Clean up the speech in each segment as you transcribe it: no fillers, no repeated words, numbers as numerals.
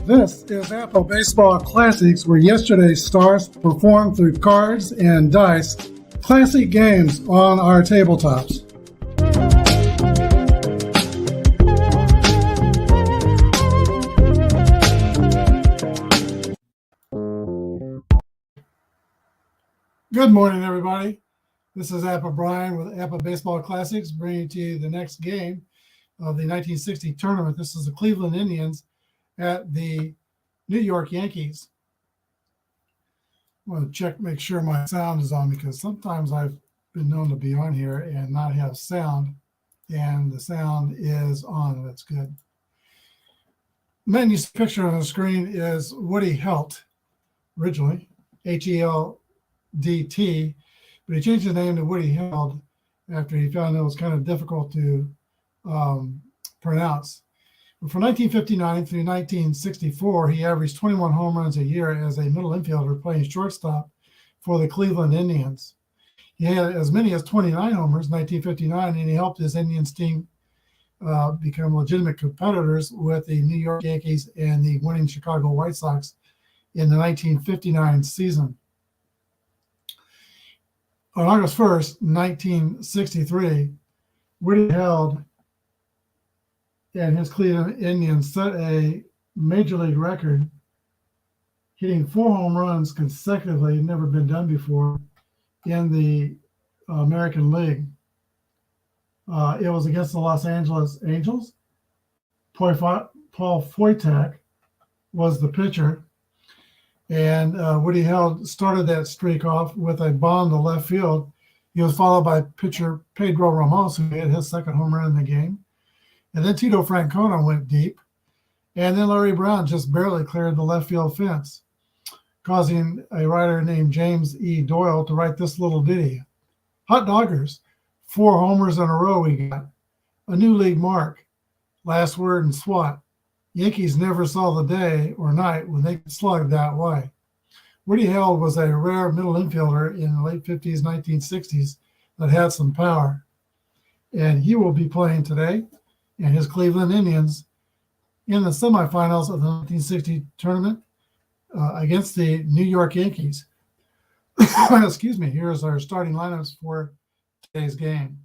This is Apple Baseball Classics, where yesterday's stars performed through cards and dice. Classic games on our tabletops. Good morning, everybody. This is Apple Brian with Apple Baseball Classics, bringing to you the next game of the 1960 tournament. This is the Cleveland Indians at the New York Yankees. I want to check, make sure my sound is on, because sometimes I've been known to be on here and not have sound, and the sound is on. That's good. The man you see picture on the screen is Woody Helt, originally Heldt, but he changed his name to Woody Held after he found it was kind of difficult to pronounce. From 1959 through 1964, he averaged 21 home runs a year as a middle infielder playing shortstop for the Cleveland Indians. He had as many as 29 homers in 1959, and he helped his Indians team become legitimate competitors with the New York Yankees and the winning Chicago White Sox in the 1959 season. On August 1st, 1963, Woody Held and his Cleveland Indians set a major league record, hitting 4 home runs consecutively, never been done before in the American League. It was against the Los Angeles Angels. Paul Foytak was the pitcher, and Woody Held started that streak off with a bomb to left field. He was followed by pitcher Pedro Ramos, who hit his second home run in the game. And then Tito Francona went deep. And then Larry Brown just barely cleared the left field fence, causing a writer named James E. Doyle to write this little ditty. Hot doggers, 4 homers in a row we got. A new league mark. Last word in SWAT. Yankees never saw the day or night when they could slug that way. Woody Held was a rare middle infielder in the late 50s, 1960s that had some power. And he will be playing today and his Cleveland Indians in the semifinals of the 1960 tournament against the New York Yankees. Excuse me. Here's our starting lineups for today's game.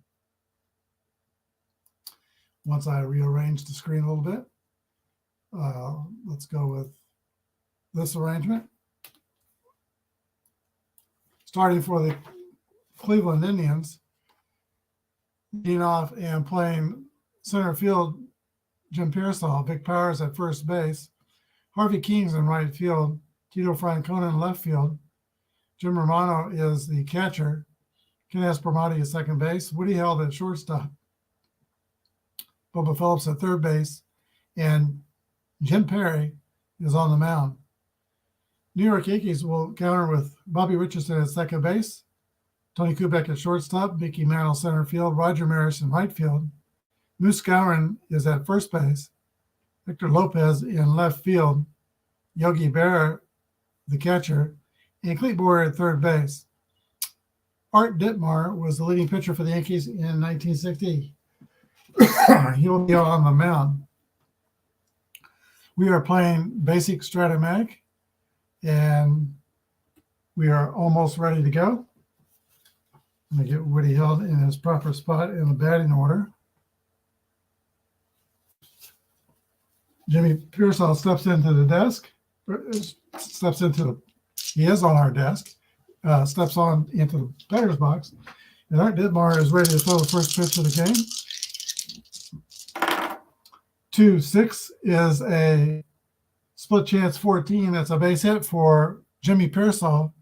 Once I rearrange the screen a little bit, let's go with this arrangement. Starting for the Cleveland Indians, leading off and playing center field, Jim Pearsall. Vic Powers at first base. Harvey King's in right field. Tito Francona in left field. Jim Romano is the catcher. Ken Espremati at second base. Woody Held at shortstop. Bubba Phillips at third base. And Jim Perry is on the mound. New York Yankees will counter with Bobby Richardson at second base. Tony Kubek at shortstop. Mickey Mantle center field. Roger Maris in right field. Moose Skowron is at first base. Victor Lopez in left field. Yogi Berra, the catcher. And Clete Boyer at third base. Art Ditmar was the leading pitcher for the Yankees in 1960. He will be on the mound. We are playing basic Strat-o-Matic, and we are almost ready to go. I'm going to get Woody Held in his proper spot in the batting order. Jimmy Pearsall steps into the desk, he is on our desk, steps on into the batter's box, and Art Ditmar is ready to throw the first pitch of the game. 2-6 is a split chance 14. That's a base hit for Jimmy Pearsall.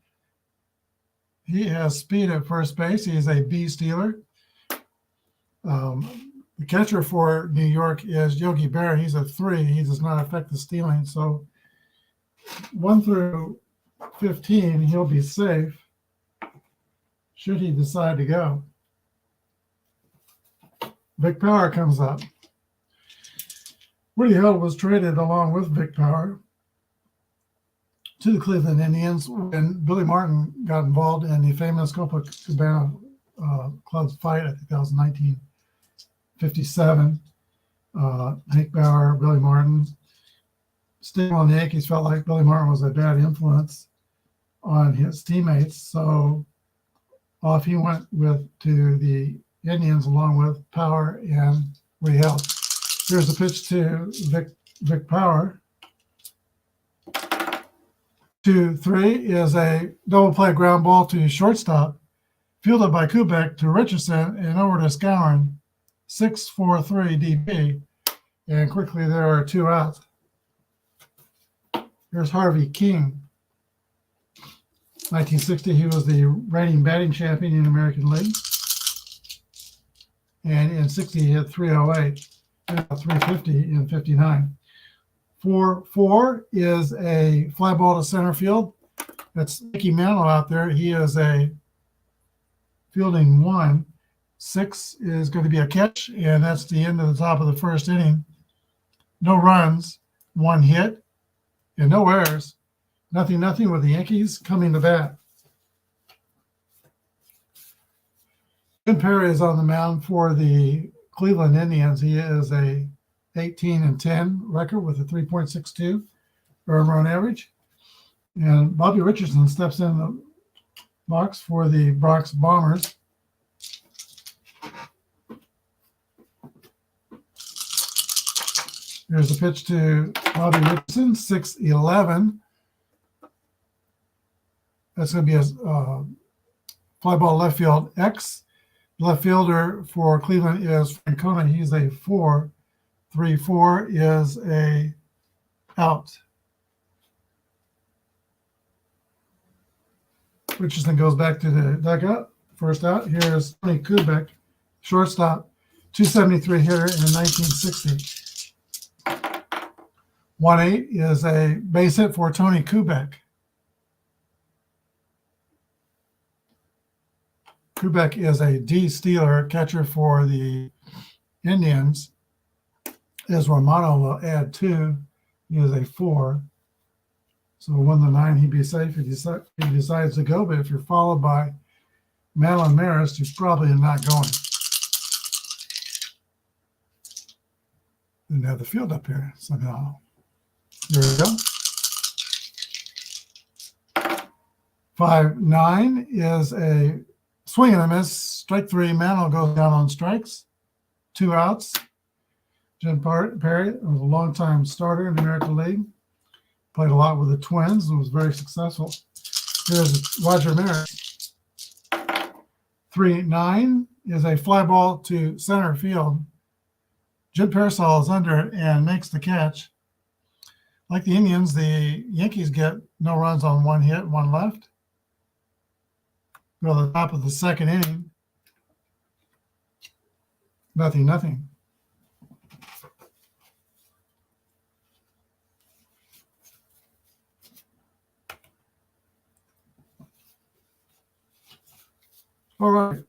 He has speed at first base. He is a B stealer. The catcher for New York is Yogi Berra. He's a 3. He does not affect the stealing. So 1 through 15, he'll be safe should he decide to go. Vic Power comes up. Woody Held was traded along with Vic Power to the Cleveland Indians when Billy Martin got involved in the famous Copacabana Club's fight. I think that was 1957. Hank Bauer, Billy Martin, staying on the Yankees felt like Billy Martin was a bad influence on his teammates, so off he went to the Indians along with Power and Woody Held. Here's a pitch to Vic Power. 2-3 is a double play ground ball to shortstop, fielded by Kubek to Richardson and over to Skowron. 6-4-3 DP, and quickly there are 2 outs. Here's Harvey King. 1960, he was the reigning batting champion in the American League. And in 60, he hit 308, and 350 in 59. 4-4 is a fly ball to center field. That's Mickey Mantle out there. He is a fielding 1. 6 is going to be a catch, and that's the end of the top of the first inning. No runs, 1 hit, and no errors. Nothing with the Yankees coming to bat. Jim Perry is on the mound for the Cleveland Indians. He is a 18-10 record with a 3.62 earned run average. And Bobby Richardson steps in the box for the Bronx Bombers. Here's a pitch to Bobby Richardson, 6-11. That's going to be a fly ball left field X. Left fielder for Cleveland is Francona. He's a 4. 3-4 is a out. Richardson goes back to the dugout. First out. Here's Tony Kubek, shortstop, 273 hitter in 1960. 1-8 is a base hit for Tony Kubek. Kubek is a D-stealer catcher for the Indians. As Romano will add 2, he is a 4. So 1 to 9, he'd be safe if he decides to go. But if you're followed by Madeline Maris, you're probably not going. Didn't have the field up here somehow. There we go. 5-9 is a swing and a miss. Strike 3. Mantle goes down on strikes. 2 outs. Jim Perry was a longtime starter in the American League. Played a lot with the Twins and was very successful. Here's Roger Maris. 3-9 is a fly ball to center field. Jim Pearsall is under it and makes the catch. Like the Indians, the Yankees get no runs on 1 hit, 1 left. Go to the top of the second inning. Nothing. All right.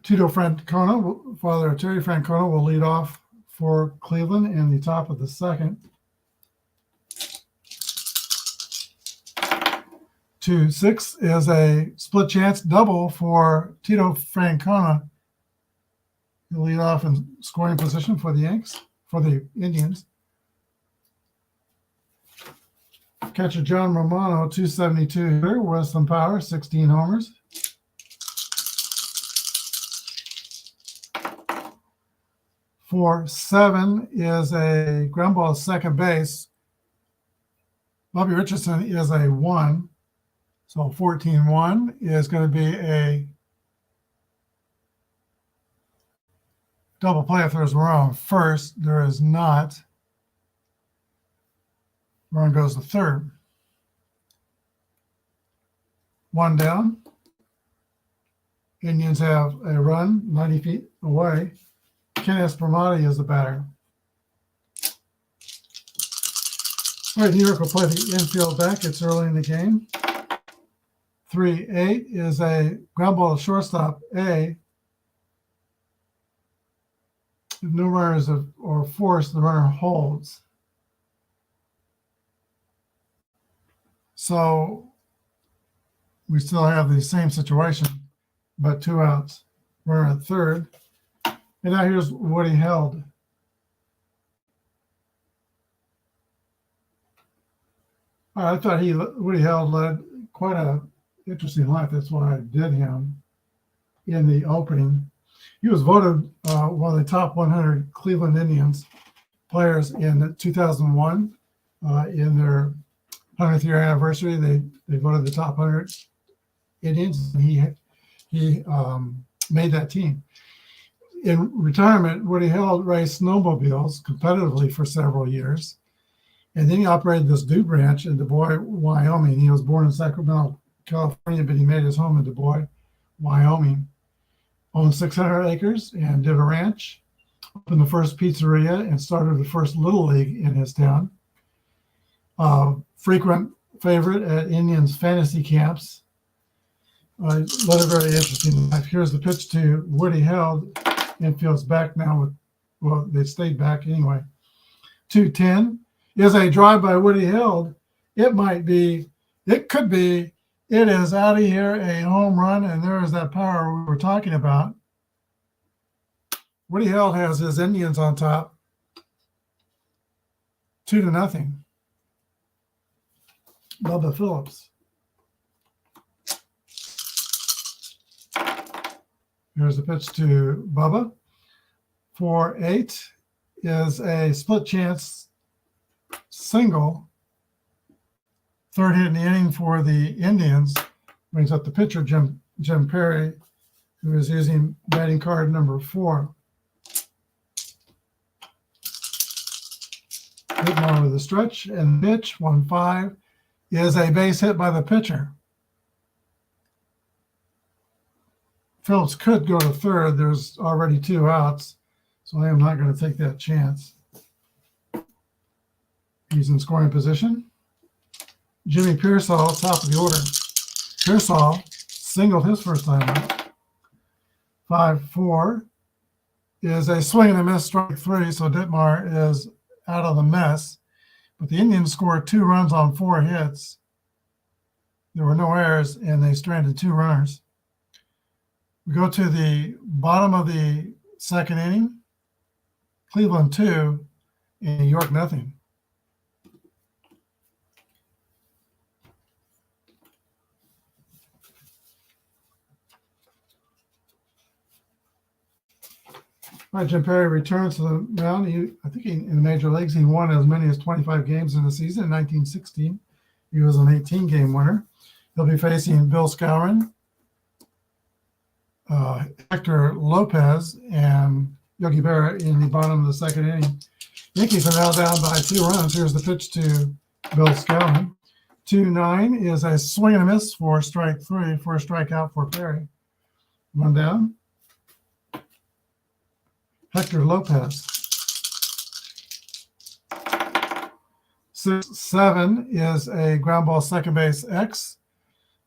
Tito Francona, Father Terry Francona, will lead off for Cleveland in the top of the second. 2-6 is a split chance double for Tito Francona. He'll lead off in scoring position for the Indians. Catcher John Romano, 272 hitter, Westland Power, 16 homers. 4-7 is a ground ball second base. Bobby Richardson is a 1. So 14-1 is going to be a double play if there's a run on first. There is not. Run goes to third. 1 down. Indians have a run 90 feet away. Ken Espremati is the batter. All right, New York will play the infield back. It's early in the game. 3-8 is a ground ball to shortstop A. If no runners are forced, the runner holds. So we still have the same situation, but 2 outs. Runner at third. And now here's Woody Held. I thought Woody Held led quite a interesting life. That's why I did him in the opening. He was voted one of the top 100 Cleveland Indians players in 2001. In their 100th year anniversary, they voted the top 100 Indians. And he made that team. In retirement, Woody Held raced snowmobiles competitively for several years. And then he operated this dude ranch in Du Bois, Wyoming. He was born in Sacramento, California, but he made his home in Du Bois, Wyoming. Owned 600 acres and did a ranch, opened the first pizzeria, and started the first Little League in his town. Frequent favorite at Indians fantasy camps. Led a very interesting life. Here's the pitch to Woody Held. Infield's back now they stayed back anyway. 2-10 is a drive by Woody Held. It could be, it is out of here, a home run, and there is that power we were talking about. Woody Held has his Indians on top, 2-0. Bubba Phillips. Here's the pitch to Bubba. 4-8 is a split chance single. Third hit in the inning for the Indians. Brings up the pitcher, Jim Perry, who is using batting card number 4. Whitmore with a stretch and pitch. 1-5 is a base hit by the pitcher. Phillips could go to third. There's already 2 outs, so I am not going to take that chance. He's in scoring position. Jimmy Pearsall, top of the order. Pearsall singled his first time out. 5-4 is a swing and a miss, strike 3, so Dittmar is out of the mess. But the Indians scored 2 runs on 4 hits. There were no errors, and they stranded 2 runners. We go to the bottom of the second inning. Cleveland 2 and New York nothing. All right, Jim Perry returns to the mound. I think in the major leagues, he won as many as 25 games in the season. In 1916, he was an 18-game winner. He'll be facing Bill Skowron, Hector Lopez, and Yogi Berra in the bottom of the second inning. Yankees are now down by 2 runs. Here's the pitch to Bill Skowron. 2-9 is a swing and a miss for strike 3 for a strikeout for Perry. 1 down. Hector Lopez. 6-7 is a ground ball second base X.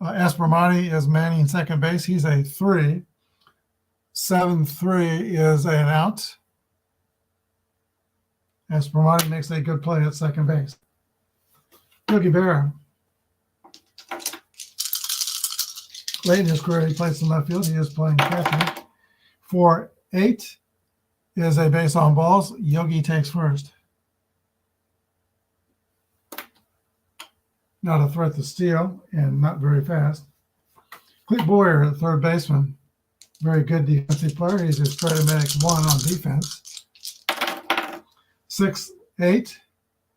Aspermati is manning second base. He's a 3. 7-3 is an out. Aspermati makes a good play at second base. Yogi Berra. Late in his career, he plays in left field. He is playing catcher. 4-8 is a base on balls. Yogi takes first. Not a threat to steal and not very fast. Clete Boyer, the third baseman. Very good defensive player. He's a Strat-o-Matic 1 on defense. 6-8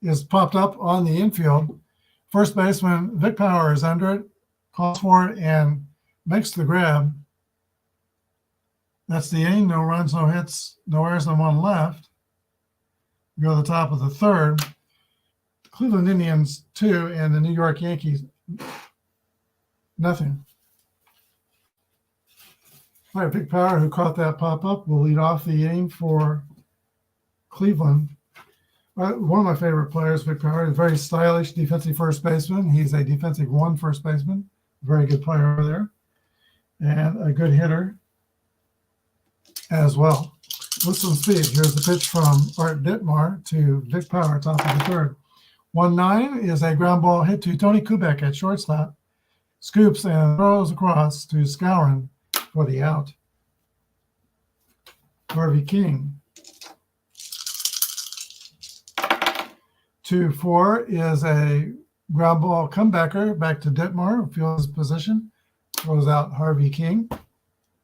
is popped up on the infield. First baseman Vic Power is under it, calls for it, and makes the grab. That's the inning. No runs, no hits, no errors, and 1 left. We go to the top of the third. Cleveland Indians 2 and the New York Yankees nothing. All right, Big Power, who caught that pop-up, will lead off the inning for Cleveland. One of my favorite players, Big Power, is very stylish defensive first baseman. He's a defensive 1 first baseman. Very good player over there. And a good hitter as well. With some speed. Here's the pitch from Art Dittmar to Vic Power, top of the third. 1-9 is a ground ball hit to Tony Kubek at shortstop. Scoops and throws across to Skowron for the out. Harvey King. 2-4 is a ground ball comebacker back to Ditmar, fields his position, throws out Harvey King,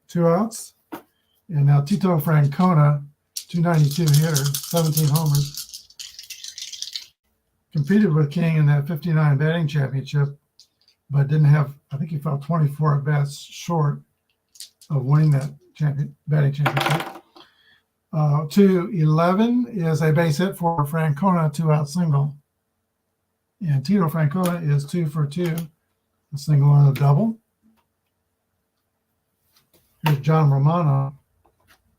2 outs. And now Tito Francona, 292 hitter, 17 homers. Competed with King in that 59 batting championship, but didn't have, I think he fell 24 at bats short of winning that batting championship. 211 is a base hit for Francona, 2-out single. And Tito Francona is 2 for 2, a single and a double. Here's John Romano.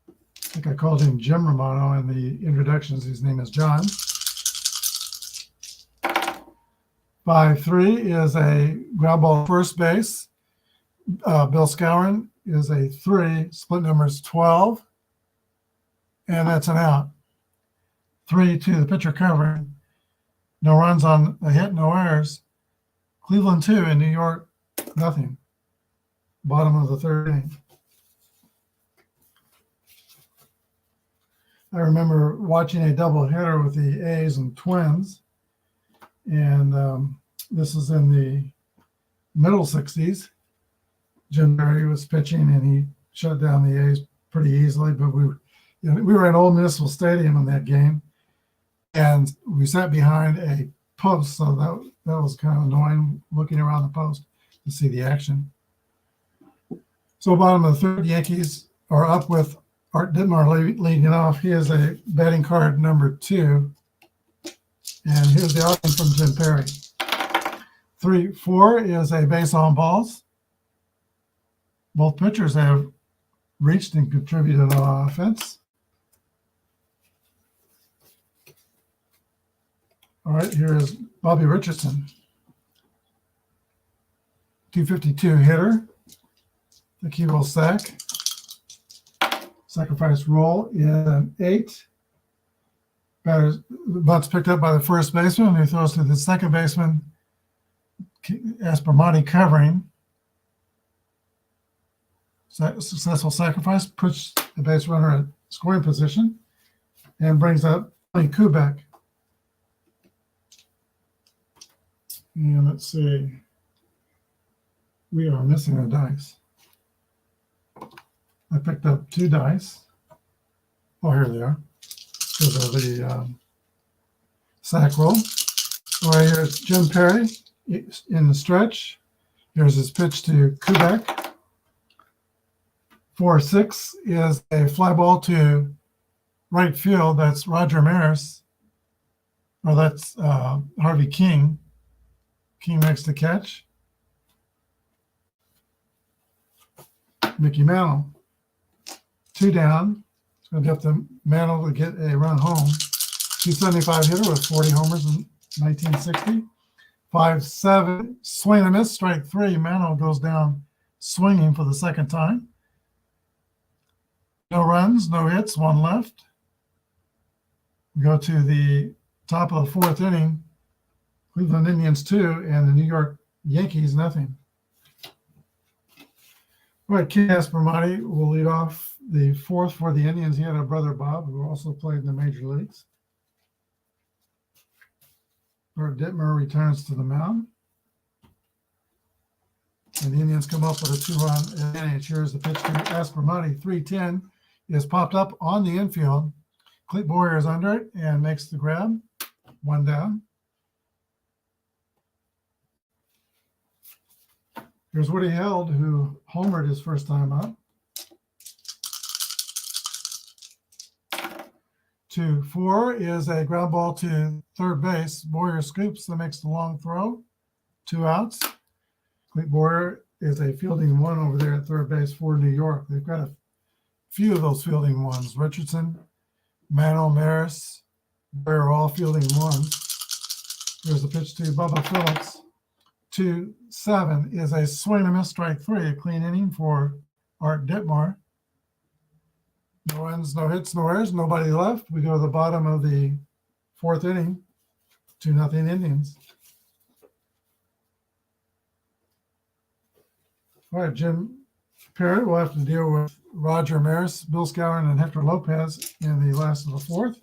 I think I called him Jim Romano in the introductions. His name is John. 5-3 is a ground ball first base. Bill Skowron is a 3, split numbers 12. And that's an out. 3 to the pitcher covering. No runs on a hit, no errors. Cleveland 2 in New York, nothing. Bottom of the third inning. I remember watching a doubleheader with the A's and Twins, and this is in the middle 60s. Jim Perry was pitching, and he shut down the A's pretty easily, but we were at Old Municipal Stadium in that game, and we sat behind a post, so that was kind of annoying, looking around the post to see the action. So bottom of the third, Yankees are up with Art Ditmar leading off. He is a batting card number 2. And here's the outing from Jim Perry. 3-4 is a base on balls. Both pitchers have reached and contributed on offense. All right, here is Bobby Richardson. 252 hitter. The key will sack. Sacrifice roll in an 8. Butt's picked up by the first baseman, who throws to the second baseman. Strat-o-Matic covering. Successful sacrifice puts the base runner at scoring position and brings up Kubek. And let's see. We are missing a dice. I picked up 2 dice. Oh, here they are. Those are the sack roll. All right, here's Jim Perry in the stretch. Here's his pitch to Kubek. 4-6 is a fly ball to right field. That's Roger Maris. Or that's Harvey King. King makes the catch. Mickey Mantle. 2 down. It's going to be up to Mantle to get a run home. 275 hitter with 40 homers in 1960. 5-7, swing and a miss, strike 3. Mantle goes down swinging for the second time. No runs, no hits, 1 left. We go to the top of the 4th inning. Cleveland Indians 2 and the New York Yankees nothing. All right, Ken Aspermati will lead off the 4th for the Indians. He had a brother, Bob, who also played in the major leagues. Art Ditmar returns to the mound. And the Indians come up with a 2-run advantage. Here's the pitch to Aspermati. 3-10 is popped up on the infield. Clete Boyer is under it and makes the grab. 1 down. Here's Woody Held, who homered his first time up. 2-4 is a ground ball to third base. Boyer scoops and makes the long throw. 2 outs. Clete Boyer is a fielding 1 over there at third base for New York. They've got a few of those fielding 1s. Richardson, Mantle, Maris, Boyer all fielding 1s. Here's the pitch to Bubba Phillips. 2-7 is a swing and miss, strike 3, a clean inning for Art Ditmar. No runs, no hits, no errors, nobody left. We go to the bottom of the 4th inning, 2-0 Indians. All right, Jim Perry will have to deal with Roger Maris, Bill Skowron, and Hector Lopez in the last of the 4th.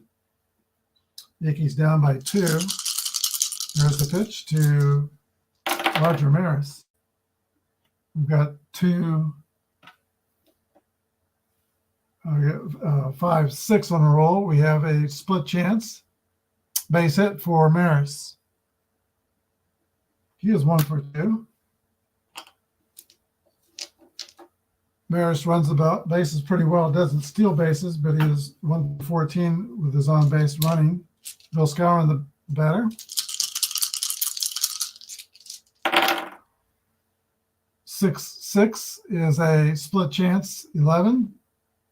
Yankees down by 2. Here's the pitch to Roger Maris. We've got 5, 6 on a roll. We have a split chance. Base hit for Maris. He is 1 for 2. Maris runs the bases pretty well. Doesn't steal bases, but he is 1 for 14 with his on base running. Bill Skowron, the batter. 6-6 is a split chance. 11.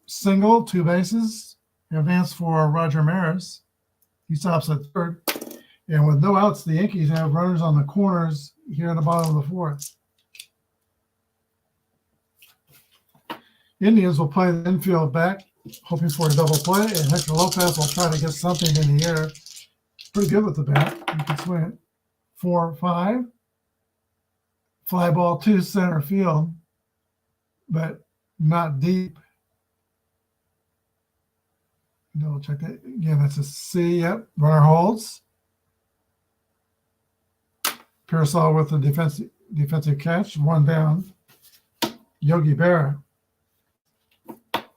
Single, 2 bases. Advance for Roger Maris. He stops at third. And with no outs, the Yankees have runners on the corners here in the bottom of the 4th. Indians will play the infield back, hoping for a double play, and Hector Lopez will try to get something in the air. Pretty good with the bat. You can swing it. 4-5. Fly ball to center field, but not deep. Double check that again. That's a C. Yep. Runner holds. Pearsall with the defensive catch. 1 down. Yogi Berra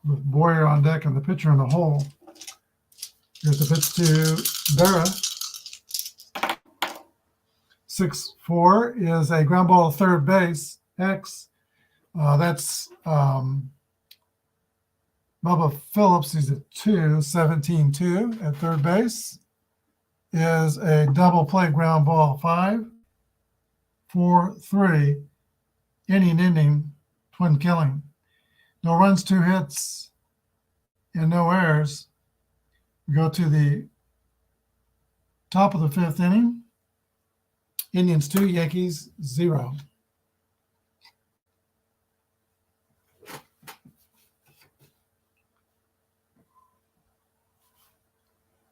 with Boyer on deck and the pitcher in the hole. Here's the pitch to Berra. 6-4 is a ground ball to third base. X. That's Bubba Phillips. He's at 17-2 at third base. Is a double play ground ball. 5-4-3. Inning, twin killing. No runs, 2 hits, and no errors. We go to the top of the 5th inning. Indians 2, Yankees 0.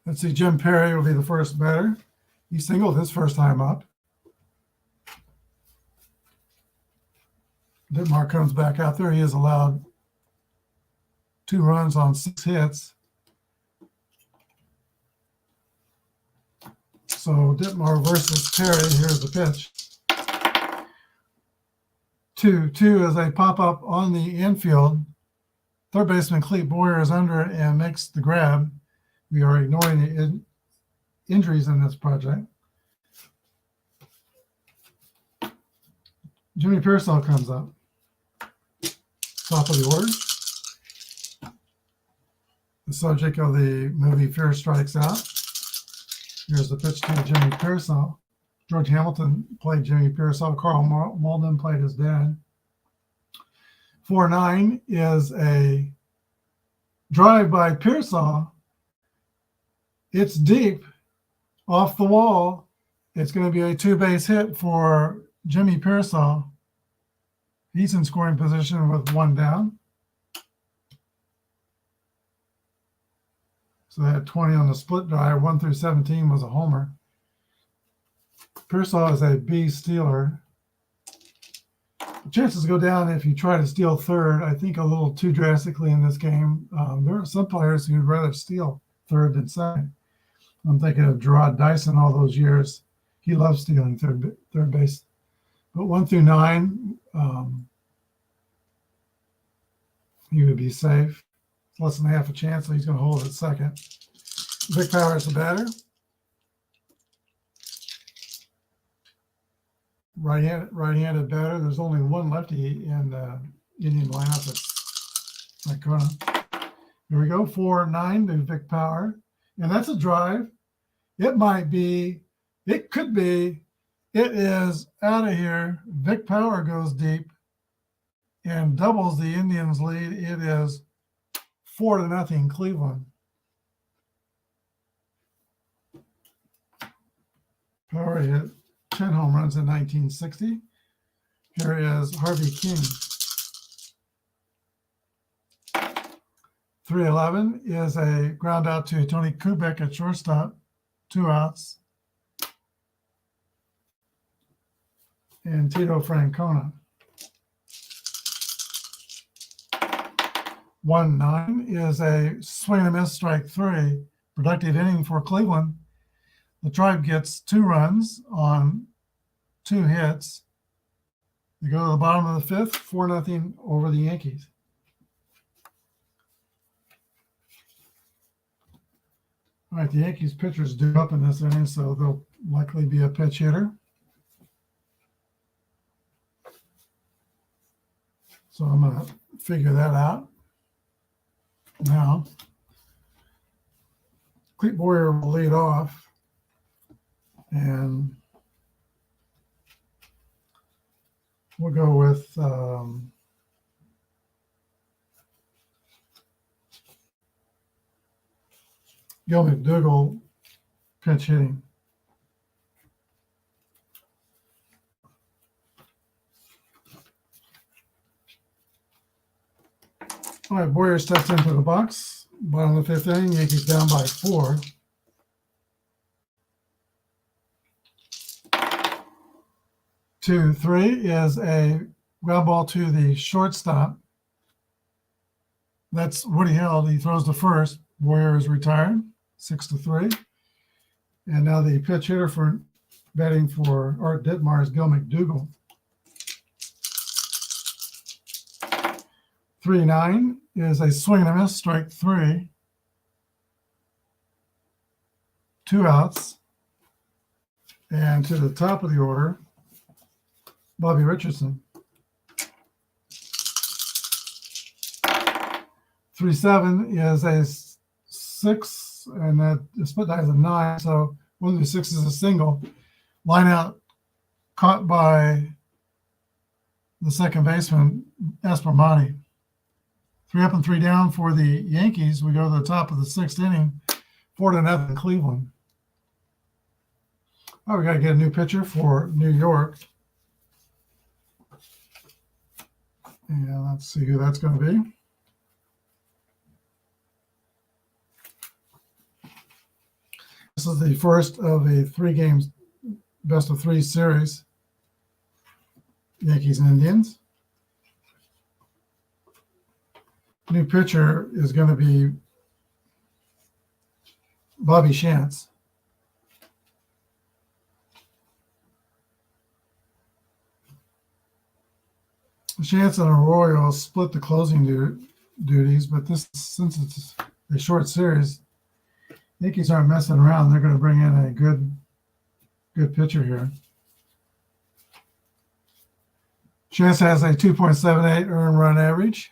Let's see, Jim Perry will be the first batter. He singled his first time up. Ditmar comes back out there. He has allowed 2 runs on 6 hits. So Ditmar versus Perry. Here's the pitch. 2-2 as they pop up on the infield. Third baseman Clete Boyer is under and makes the grab. We are ignoring the injuries in this project. Jimmy Pearsall comes up. Top of the order. The subject of the movie Fear Strikes Out. Here's the pitch to Jimmy Pearsall. George Hamilton played Jimmy Pearsall. Carl Malden played his dad. 4-9 is a drive by Pearsall. It's deep off the wall. It's going to be a 2-base hit for Jimmy Pearsall. He's in scoring position with 1 down. So they had 20 on the split drive. 1 through 17 was a homer. Pearsall is a B stealer. The chances go down if you try to steal third, I think a little too drastically in this game. There are some players who'd rather steal third than second. I'm thinking of Gerard Dyson all those years. He loves stealing third base. But 1 through 9, he would be safe. It's less than half a chance, so he's going to hold at second. Vic Power is the batter. Right-handed batter. There's only one lefty in the Indian lineup. It's Icona. Here we go. 4-9 to Vic Power. And that's a drive. It might be. It could be. It is out of here. Vic Power goes deep and doubles the Indians' lead. It is 4-0 Cleveland. Power hit 10 home runs in 1960. Here is Harvey King. 3-11 is a ground out to Tony Kubek at shortstop. 2 outs. And Tito Francona. 1-9 is a swing and a miss, strike 3. Productive inning for Cleveland. The Tribe gets 2 runs on 2 hits. They go to the bottom of the 5th, 4-0 over the Yankees. All right, the Yankees pitchers due up in this inning, so they'll likely be a pitch hitter. So I'm going to figure that out. Now, Clete Boyer will lead off, and we'll go with Gil McDougall pinch hitting. All right, Boyer steps into the box. Bottom of the 5th inning, Yankees down by 4. Two, 3 is a ground ball to the shortstop. That's Woody Held. He throws to first. Boyer is retired, 6-3. And now the pitch hitter for batting for Art Ditmar is Gil McDougall. 3-9 is a swing and a miss, strike 3. 2 outs. And to the top of the order, Bobby Richardson. 3-7 is a 6, and that split die is a 9. So one of the 6 is a single. Line out caught by the second baseman, Strat-o-Matic. 3 up and 3 down for the Yankees. We go to the top of the 6th inning, 4-0 Cleveland. Oh, we got to get a new pitcher for New York. And let's see who that's going to be. This is the first of a 3 games, best of 3 series. Yankees and Indians. New pitcher is going to be Bobby Shantz. Shantz and Arroyo split the closing duties, but since it's a short series, Yankees aren't messing around. They're going to bring in a good pitcher here. Shantz has a 2.78 earned run average.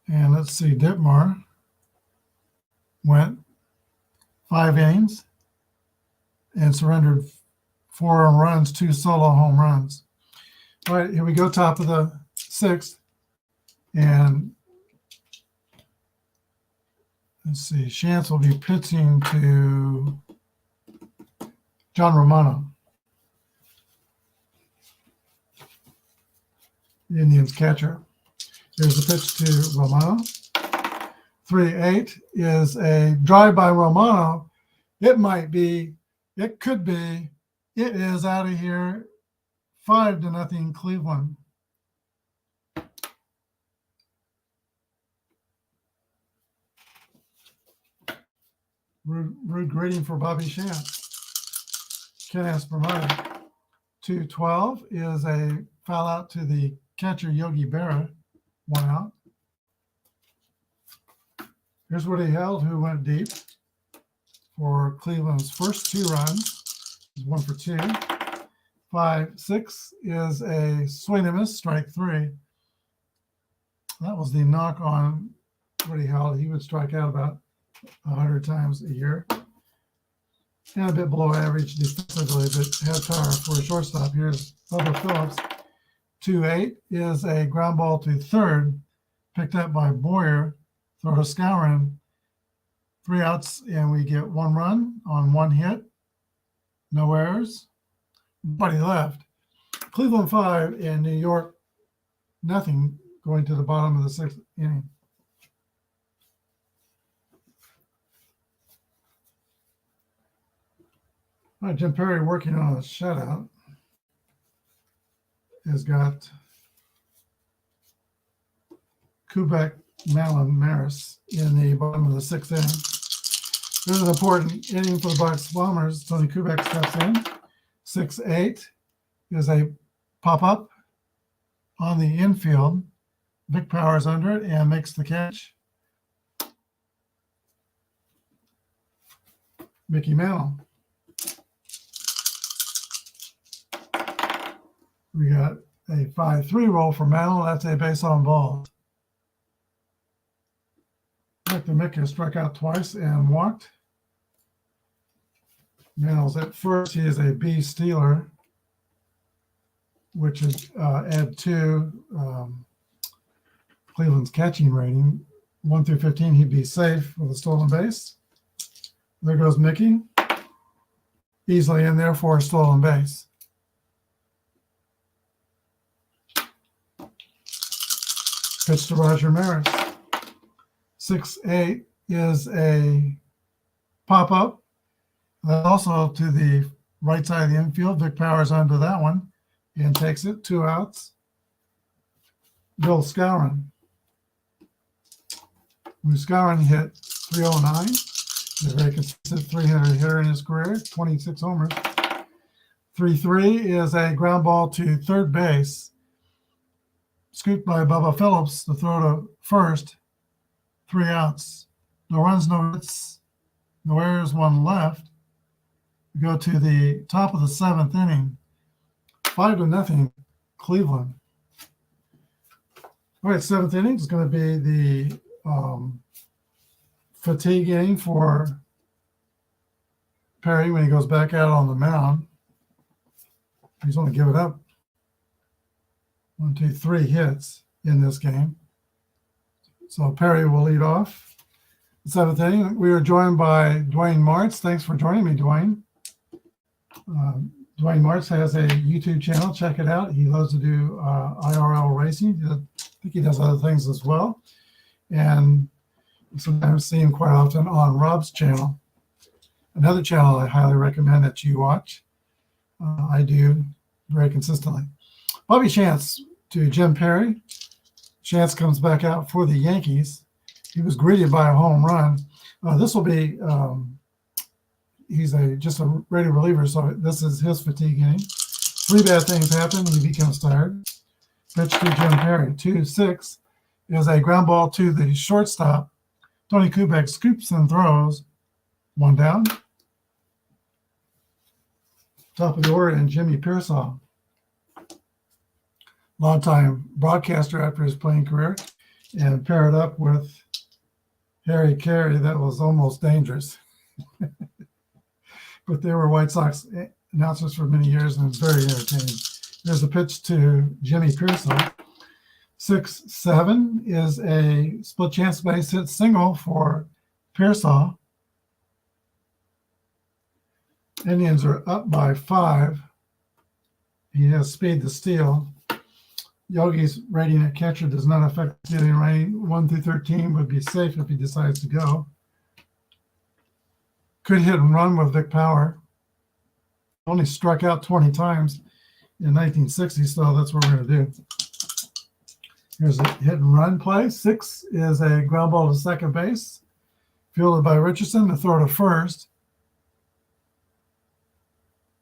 And let's see, Ditmar went 5 innings and surrendered 4 earned runs, 2 solo home runs. All right, here we go, top of the 6th. And let's see, Shantz will be pitching to John Romano, the Indians catcher. Here's the pitch to Romano. 3-8 is a drive by Romano. It might be, it could be, it is out of here. 5-0 Cleveland. Rude greeting for Bobby Shantz. Ken Aspermata. 2-12 is a foul out to the catcher Yogi Berra. 1 out. Here's Woody Held, who went deep for Cleveland's first 2 runs. He's 1 for 2. 5-6 is a swing and miss, strike 3. That was the knock on Woody Held. He would strike out about 100 times a year. And a bit below average defensively, but had power for a shortstop. Here's Bubba Phillips. 2-8 is a ground ball to third, picked up by Boyer. Throw to Skowron. 3 outs, and we get 1 run on 1 hit. No errors. Nobody left. Cleveland 5 and New York nothing, going to the bottom of the 6th inning. All right, Jim Perry working on a shutout has got Kubek, Malin, Maris in the bottom of the 6th inning. This is an important inning for the Bucks Bombers. Tony Kubek steps in. 6-8 is a pop-up on the infield. Vic Powers under it and makes the catch. Mickey Mantle. We got a 5-3 roll for Mantle. That's a base on balls. Victor Mickey struck out twice and walked. Mantle's at first. He is a B stealer, which is add 2 Cleveland's catching rating. 1 through 15, he'd be safe with a stolen base. There goes Mickey. Easily in there for a stolen base. Pitch to Roger Maris. 6-8 is a pop-up. Also to the right side of the infield. Vic Powers onto that one and takes it. 2 outs. Bill Skowron. Skowron hit .309. He's a very consistent 300 hitter in his career. 26 homers. 3-3 is a ground ball to third base. Scooped by Bubba Phillips to throw to first. 3 outs. No runs, no hits, no errors, 1 left. We go to the top of the 7th inning. 5-0 Cleveland. All right, 7th inning is going to be the fatigue inning for Perry when he goes back out on the mound. He's only given up 1, 2, 3 hits in this game. So Perry will lead off. 7th inning. We are joined by Dwayne Martz. Thanks for joining me, Dwayne. Dwayne Martz has a YouTube channel. Check it out. He loves to do IRL racing. I think he does other things as well. And sometimes see him quite often on Rob's channel. Another channel I highly recommend that you watch. I do very consistently. Bobby Chance to Jim Perry. Chance comes back out for the Yankees. He was greeted by a home run. This will be, he's just a ready reliever, so this is his fatigue inning. 3 bad things happen. He becomes tired. Pitch to Jim Perry. 2-6 is a ground ball to the shortstop. Tony Kubek scoops and throws. 1 down. Top of the order, and Jimmy Pearsall. Longtime broadcaster after his playing career, and paired up with Harry Carey. That was almost dangerous. But they were White Sox announcers for many years and very entertaining. There's a pitch to Jimmy Pearsall. 6-7 is a split chance base hit single for Pearsall. Indians are up by 5. He has speed to steal. Yogi's rating at catcher does not affect the hitting rating. 1 through 13 would be safe if he decides to go. Could hit and run with Vic Power. Only struck out 20 times in 1960, so that's what we're going to do. Here's a hit and run play. 6 is a ground ball to second base. Fielded by Richardson to throw to first.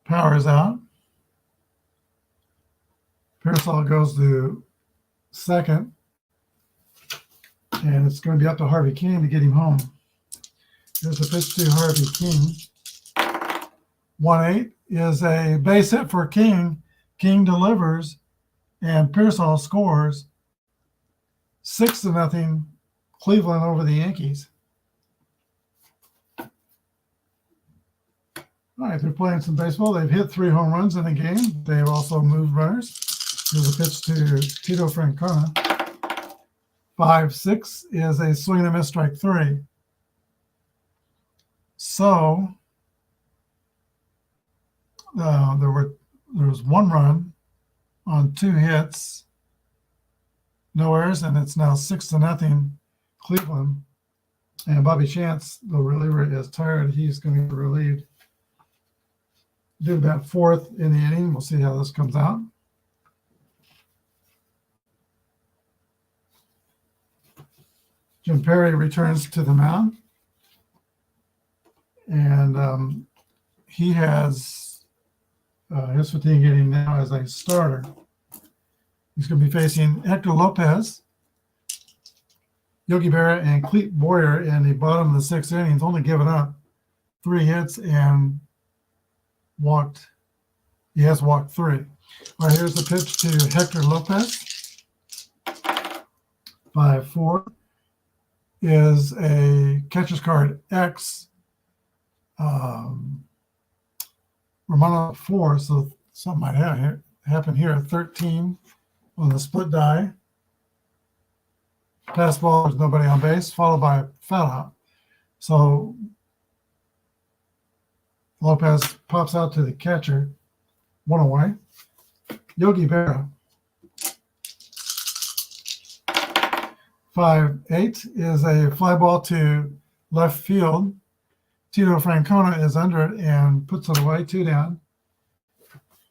Power is out. Pearsall goes to second. And it's going to be up to Harvey King to get him home. Here's a pitch to Harvey King. 1-8 is a base hit for King. King delivers, and Pearsall scores. 6-0 Cleveland over the Yankees. All right, they're playing some baseball. They've hit 3 home runs in a game. They've also moved runners. Here's a pitch to Tito Francona. 5-6 is a swing and a miss, strike 3. So there was 1 run on 2 hits, no errors, and it's now 6-0 Cleveland. And Bobby Chance, the reliever, is tired. He's going to be relieved. Do about 4th in the inning. We'll see how this comes out. Jim Perry returns to the mound. and he has his fatigue getting now as a starter. He's going to be facing Hector Lopez, Yogi Berra, and Clete Boyer in the bottom of the sixth innings, only given up 3 hits and walked. He has walked 3. All right, here's the pitch to Hector Lopez. 5-4 is a catcher's card X. Romano 4, so something might happen here. 13 on the split die. Pass ball, there's nobody on base, followed by a foul out. So Lopez pops out to the catcher, 1 away. Yogi Berra. 5-8 is a fly ball to left field. Tito Francona is under it and puts it away, 2 down.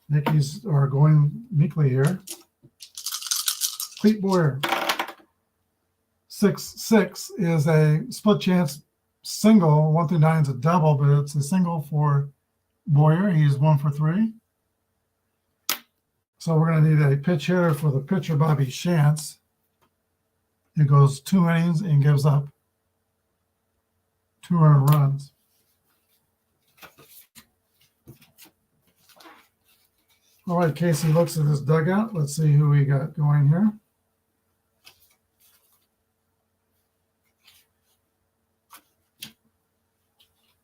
Yankees are going meekly here. Clete Boyer. 6-6 is a split chance single. 1 through 9 is a double, but it's a single for Boyer. He's 1 for 3. So we're going to need a pitch hitter for the pitcher, Bobby Shantz. He goes 2 innings and gives up 2 earned runs. All right, Casey looks at this dugout. Let's see who we got going here.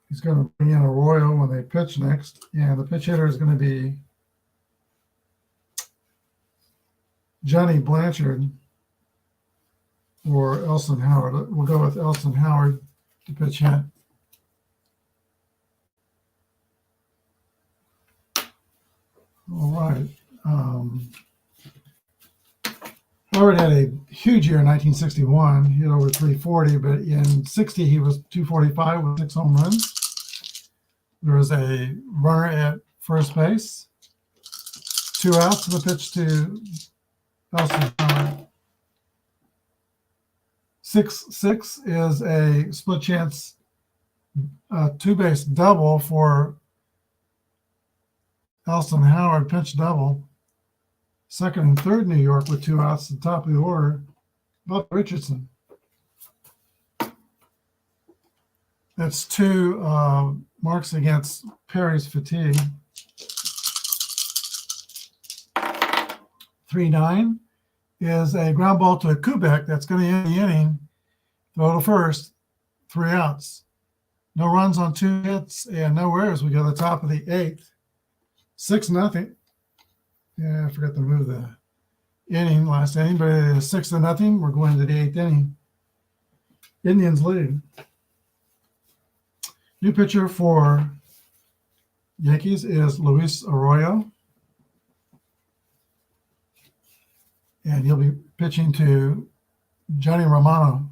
He's going to bring in Arroyo when they pitch next, and the pitch hitter is going to be Johnny Blanchard or Elson Howard. We'll go with Elson Howard to pitch hit. All right. Howard had a huge year in 1961. He hit over 340, but in 60 he was 245 with 6 home runs. There was a runner at first base. 2 outs, and the pitch to Elson Howard. 6-6 is a split chance 2-base double for Elson Howard, pinch double. Second and third New York with 2 outs at the top of the order. Bob Richardson. That's 2 marks against Perry's fatigue. 3-9 is a ground ball to Kubek that's going to end the inning. Throw to first, 3 outs. No runs on 2 hits and no errors. We go to the top of the 8th. 6-0. Yeah, I forgot to move the inning last inning, but it is 6-0. We're going to the 8th inning. Indians lead. New pitcher for Yankees is Luis Arroyo. And he'll be pitching to Johnny Romano.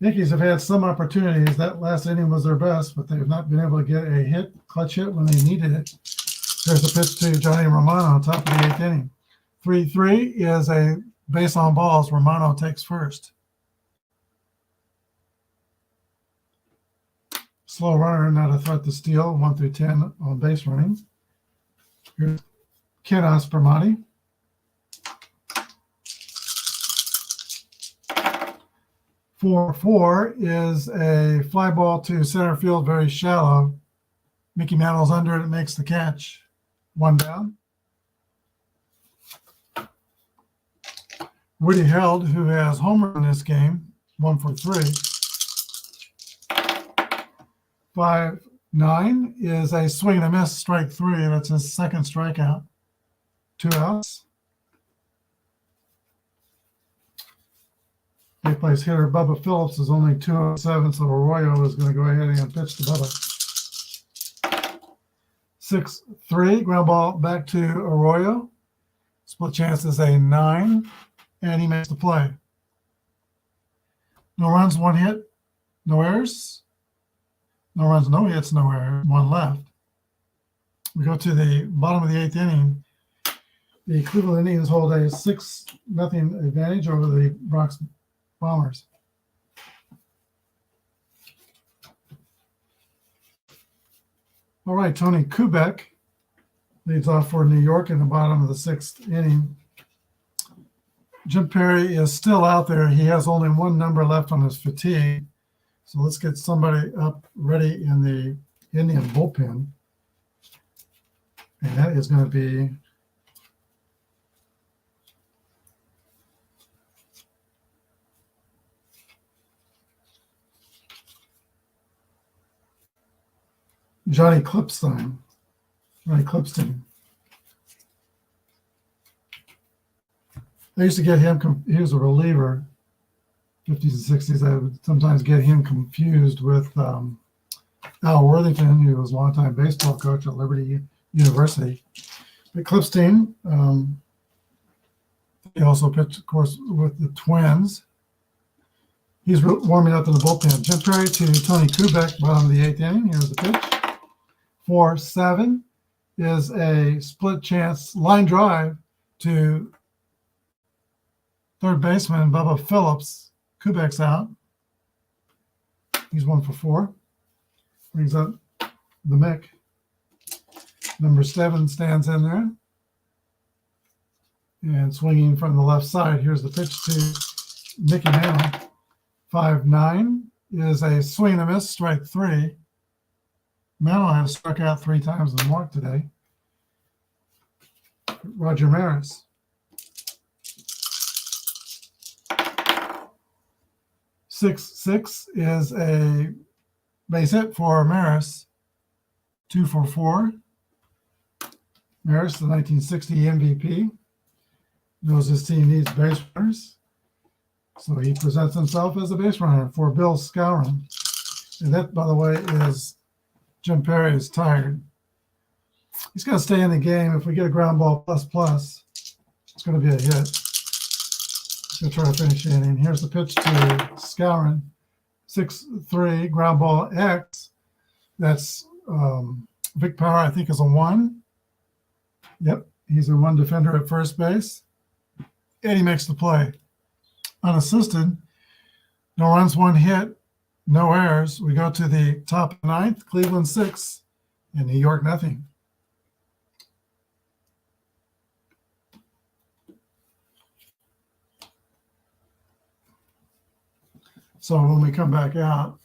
Yankees have had some opportunities. That last inning was their best, but they've not been able to get a hit, clutch hit when they needed it. There's a pitch to Johnny Romano, top of the 8th inning. 3-3 is a base on balls. Romano takes first. Slow runner, not a threat to steal. 1 through 10 on base running. Here's Ken Aspermati. 4-4 is a fly ball to center field, very shallow. Mickey Mantle's under it, makes the catch. 1 down. Woody Held, who has homered in this game, 1 for 3. 5-9 is a swing and a miss, strike 3. That's his second strikeout. 2 outs. They place hitter Bubba Phillips is only 207, so Arroyo is going to go ahead and pitch to Bubba. 6-3, ground ball back to Arroyo. Split chance is a 9, and he makes the play. No runs, 1 hit, no errors. No runs, no hits, no errors, 1 left. We go to the bottom of the 8th inning. The Cleveland Indians hold a 6-0 advantage over the Bronx Bombers. All right, Tony Kubek leads off for New York in the bottom of the sixth inning. Jim Perry is still out there. He has only one number left on his fatigue. So let's get somebody up ready in the Indian bullpen. And that is going to be Johnny Clipstein. Johnny Clipstein. I used to get him, he was a reliever, 50s and 60s. I would sometimes get him confused with Al Worthington, who was a longtime baseball coach at Liberty University. But Clipstein, he also pitched, of course, with the Twins. He's warming up in the bullpen. Jim Perry to Tony Kubek, bottom of the eighth inning. Here's the pitch. 4-7 is a split chance line drive to third baseman Bubba Phillips. Kubek's out. He's 1 for 4. Brings up the Mick. Number 7 stands in there. And swinging from the left side, here's the pitch to Mickey Mantle. 5-9 is a swing and a miss, strike 3. Mantle has struck out 3 times in the mark today. Roger Maris. 6-6 is a base hit for Maris. 2 for 4. Maris, the 1960 MVP, knows his team needs base runners. So he presents himself as a base runner for Bill Skowron. And that, by the way, is Jim Perry is tired. He's going to stay in the game. If we get a ground ball plus, it's going to be a hit. He's going to try to finish the inning. Here's the pitch to Skowron. 6-3, ground ball X. That's Vic Power, I think, is a 1. Yep, he's a 1 defender at first base. And he makes the play. Unassisted. No runs, 1 hit, no errors. We go to the top of the 9th, Cleveland 6, and New York nothing. So when we come back out,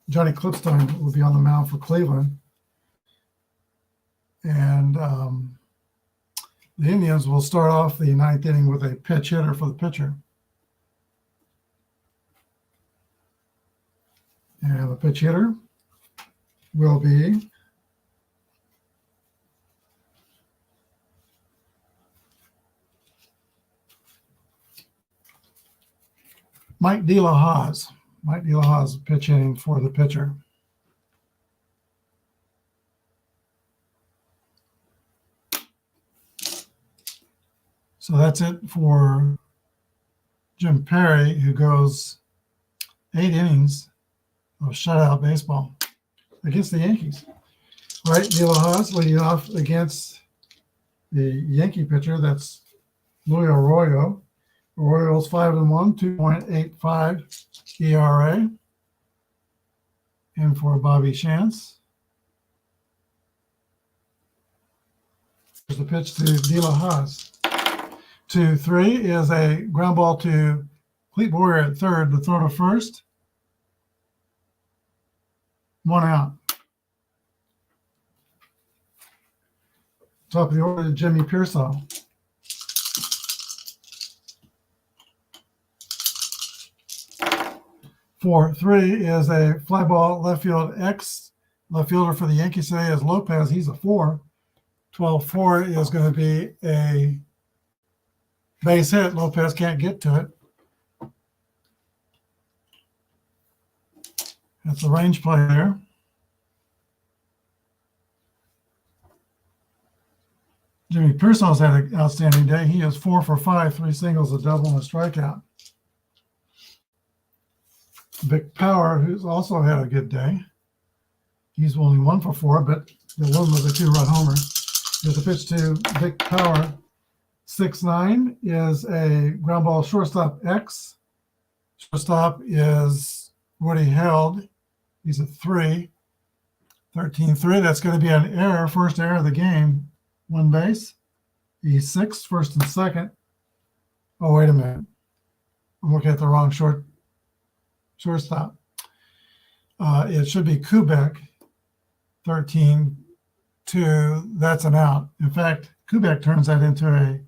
Johnny Clipstein will be on the mound for Cleveland. And the Indians will start off the 9th inning with a pitch hitter for the pitcher. And the pitch hitter will be Mike De La Hoz. Mike De La Hoz pitch hitting for the pitcher. So that's it for Jim Perry, who goes 8 innings of shutout baseball against the Yankees. All right, De La Hoz leading off against the Yankee pitcher. That's Luis Arroyo. Arroyo's 5-1, 2.85 ERA. And for Bobby Chance. Here's the pitch to De La Hoz. 2-3 is a ground ball to Clete Boyer at third, the throw to first. 1 out. Top of the order, Jimmy Pearsall. 4-3 is a fly ball left field X. Left fielder for the Yankees today is Lopez. He's a 4. 12-4 is going to be a base hit. Lopez can't get to it. That's a range play there. Jimmy Pearsall's had an outstanding day. He is 4 for 5, 3 singles, a double, and a strikeout. Vic Power, who's also had a good day. He's only 1 for 4, but the one was a 2-run homer. There's a pitch to Vic Power. 6-9 is a ground ball shortstop X. Shortstop is Woody Held. He's a 3. 13-3. That's going to be an error. First error of the game. One base. E6, first and second. Oh, wait a minute. I'm looking at the wrong shortstop. It should be Kubek. 13-2. That's an out. In fact, Kubek turns that into a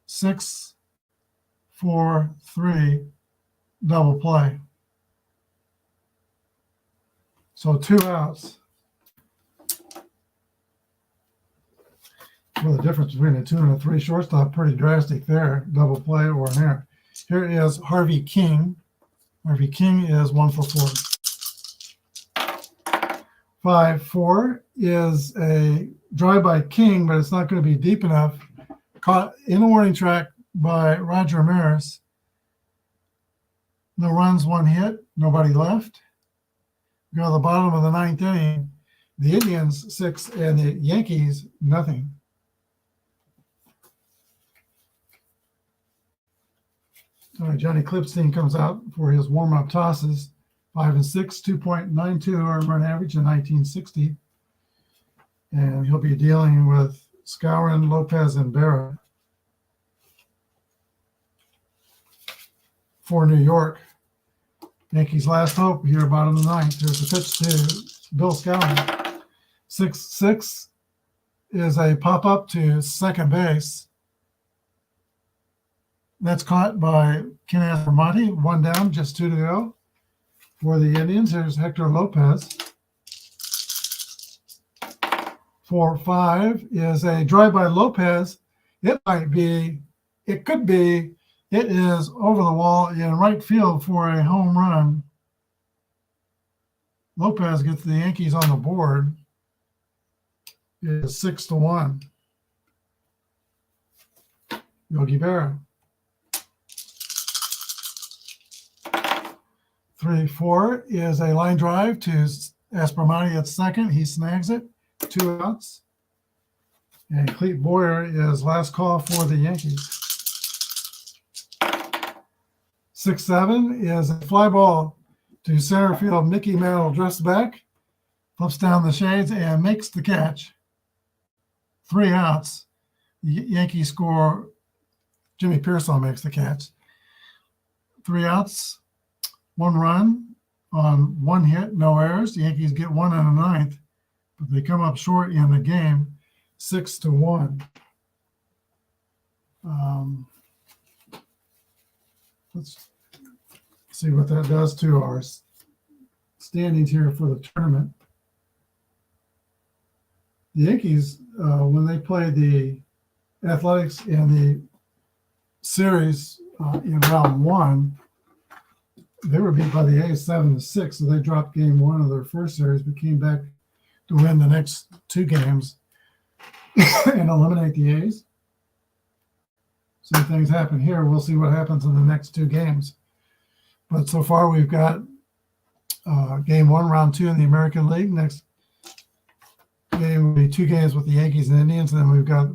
6-4-3 double play. So 2 outs. Well, the difference between a 2 and a 3 shortstop, pretty drastic there. Double play or an error. Here is Harvey King. Harvey King is 1 for 4. 5-4 is a drive by King, but it's not going to be deep enough. Caught in the warning track by Roger Maris. No runs, 1 hit, nobody left. We go to the bottom of the 9th inning. The Indians 6 and the Yankees nothing. All right, Johnny Clipstein comes out for his warm-up tosses. 5 and 6, 2.92 earned run average in 1960. And he'll be dealing with Skowron, Lopez, and Berra. For New York, Yankees' last hope here, bottom of the 9th. Here's the pitch to Bill Skowron. 6-6 is a pop-up to second base. That's caught by Strat-o-Matic. 1 down, just 2 to go. For the Indians, here's Hector Lopez. 4-5 is a drive by Lopez. It could be, it is over the wall in right field for a home run. Lopez gets the Yankees on the board. It is 6-1. Yogi Berra. 3-4 is a line drive to Aspromati at second. He snags it. 2 outs. And Clete Boyer is last call for the Yankees. 6-7 is a fly ball to center field. Mickey Mantle drifts back, flips down the shades, and makes the catch. 3 outs. The Yankees score. Jimmy Pearsall makes the catch. 3 outs. 1 run on 1 hit, no errors. The Yankees get 1 in the 9th, but they come up short in the game, 6-1. Let's see what that does to our standings here for the tournament. The Yankees, when they played the Athletics in the series in round 1, they were beat by the A's 7-6, so they dropped game 1 of their first series, but came back to win the next 2 games and eliminate the A's. Same things happen here. We'll see what happens in the next 2 games. But so far, we've got game 1, round 2 in the American League. Next game will be 2 games with the Yankees and Indians, and then we've got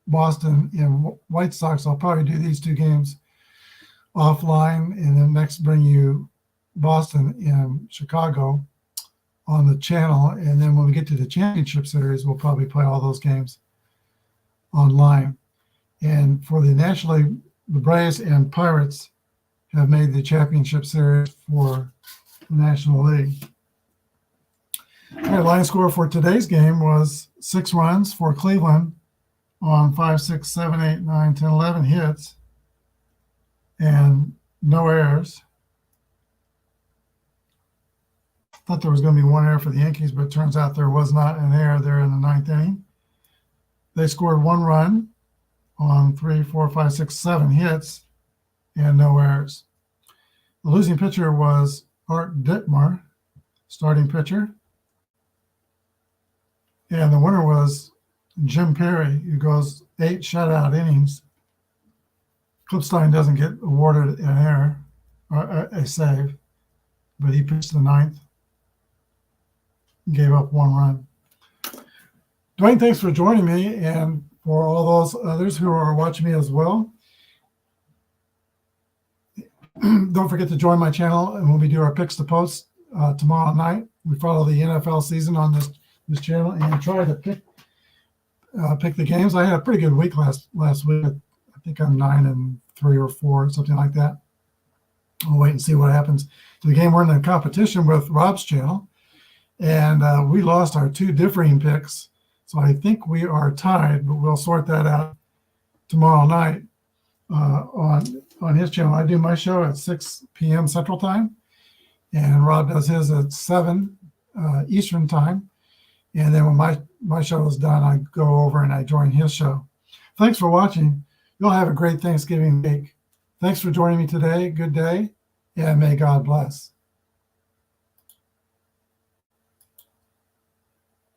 Boston and White Sox. I'll probably do these 2 games offline, and then next bring you Boston and Chicago on the channel. And then when we get to the championship series, we'll probably play all those games online. And for the National League, the Braves and Pirates have made the championship series for the National League. All right, line score for today's game was 6 runs for Cleveland on 5, 6, 7, 8, 9, 10, 11 hits. And no errors. Thought there was going to be 1 error for the Yankees, but it turns out there was not an error there in the 9th inning. They scored 1 run on 3, 4, 5, 6, 7 hits and no errors. The losing pitcher was Art Ditmar, starting pitcher. And the winner was Jim Perry, who goes 8 shutout innings. Clipstein doesn't get awarded an error or a save, but he pitched the 9th, gave up 1 run. Dwayne, thanks for joining me, and for all those others who are watching me as well. Don't forget to join my channel, and when we do our picks to post tomorrow night, we follow the NFL season on this this channel and try to pick the games. I had a pretty good week last week. I think I'm 9-3 or 4, something like that. I'll wait and see what happens to the game. We're in a competition with Rob's channel, and we lost our 2 differing picks. So I think we are tied, but we'll sort that out tomorrow night on his channel. I do my show at 6 p.m. Central Time, and Rob does his at 7 Eastern Time. And then when my show is done, I go over and I join his show. Thanks for watching. You'll have a great Thanksgiving week. Thanks for joining me today. Good day, and may God bless.